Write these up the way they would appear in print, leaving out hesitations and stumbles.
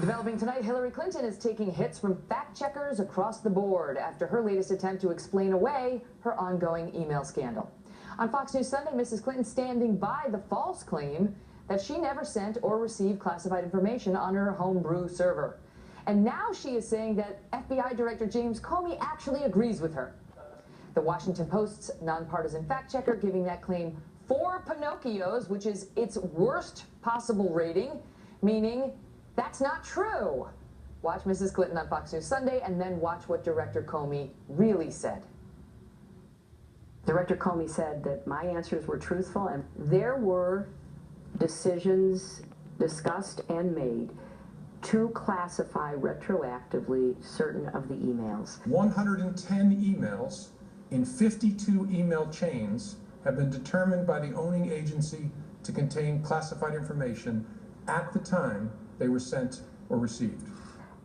Developing tonight, Hillary Clinton is taking hits from fact-checkers across the board after her latest attempt to explain away her ongoing email scandal. On Fox News Sunday, Mrs. Clinton standing by the false claim that she never sent or received classified information on her homebrew server. And now she is saying that FBI Director James Comey actually agrees with her. The Washington Post's nonpartisan fact-checker giving that claim 4 Pinocchios, which is its worst possible rating, meaning that's not true. Watch Mrs. Clinton on Fox News Sunday and then watch what Director Comey really said. Director Comey said that my answers were truthful and there were decisions discussed and made to classify retroactively certain of the emails. 110 emails in 52 email chains have been determined by the owning agency to contain classified information at the time they were sent or received.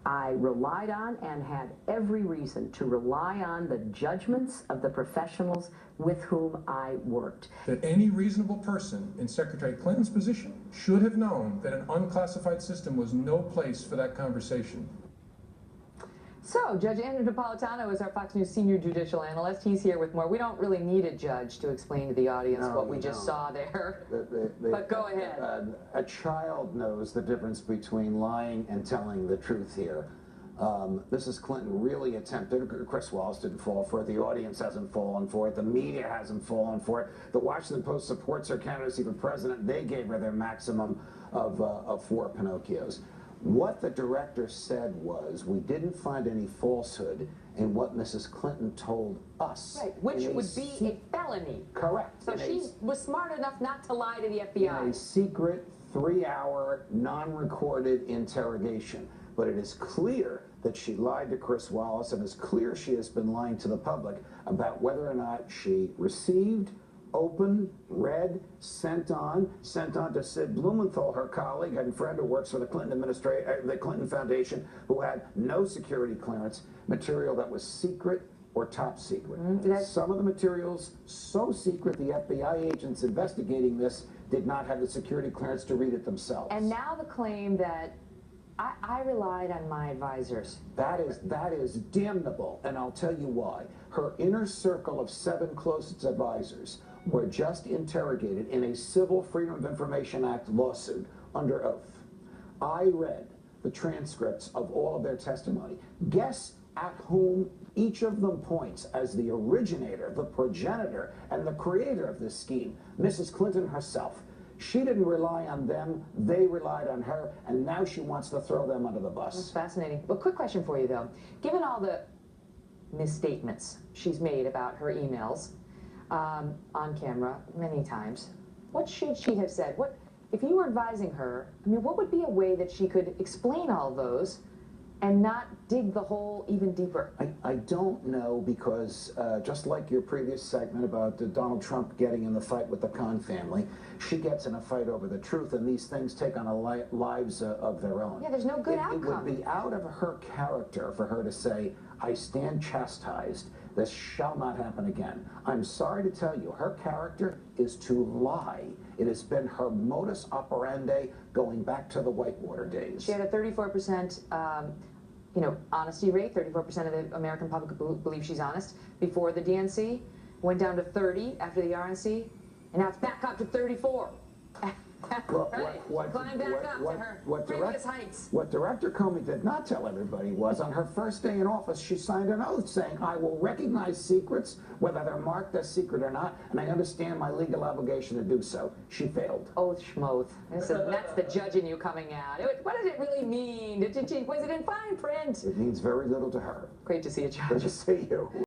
I relied on and had every reason to rely on the judgments of the professionals with whom I worked. That any reasonable person in Secretary Clinton's position should have known that an unclassified system was no place for that conversation. So, Judge Andrew Napolitano is our Fox News senior judicial analyst. He's here with more. We don't really need a judge to explain to the audience what we just saw there. But go ahead. A child knows the difference between lying and telling the truth here. Mrs. Clinton really attempted. Chris Wallace didn't fall for it. The audience hasn't fallen for it. The media hasn't fallen for it. The Washington Post supports her candidacy for president. They gave her their maximum of 4 Pinocchios. What the director said was, we didn't find any falsehood in what Mrs. Clinton told us. Right, which would be a felony. Correct. So she was smart enough not to lie to the FBI. In a secret, 3-hour, non-recorded interrogation. But it is clear that she lied to Chris Wallace, and it's clear she has been lying to the public about whether or not she received, opened, read, sent on to Sid Blumenthal, her colleague and friend who works for the Clinton the Clinton Foundation, who had no security clearance, material that was secret or top secret. Some of the materials so secret the FBI agents investigating this did not have the security clearance to read it themselves. And now the claim that I relied on my advisors. That is damnable, and I'll tell you why. Her inner circle of 7 closest advisors were just interrogated in a Civil Freedom of Information Act lawsuit under oath. I read the transcripts of all of their testimony. Guess at whom each of them points as the originator, the progenitor, and the creator of this scheme? Mrs. Clinton herself. She didn't rely on them, they relied on her, and now she wants to throw them under the bus. That's fascinating. Well, quick question for you, though. Given all the misstatements she's made about her emails on camera many times, what should she have said? What, if you were advising her, I mean, what would be a way that she could explain all those and not dig the hole even deeper? I don't know, because just like your previous segment about Donald Trump getting in the fight with the Khan family, she gets in a fight over the truth, and these things take on lives of their own. Yeah, there's no good outcome. It would be out of her character for her to say, I stand chastised. This shall not happen again. I'm sorry to tell you, her character is to lie. It has been her modus operandi going back to the Whitewater days. She had a 34% honesty rate. 34% of the American public believe she's honest. Before the DNC, went down to 30 after the RNC, and now it's back up to 34. Climb back up to her previous heights. What Director Comey did not tell everybody was, on her first day in office, she signed an oath saying, I will recognize secrets, whether they're marked as secret or not, and I understand my legal obligation to do so. She failed. Oath schmoth. That's the judge in you coming out. What does it really mean? Was it in fine print? It means very little to her. Great to see you, Judge. Good to see you.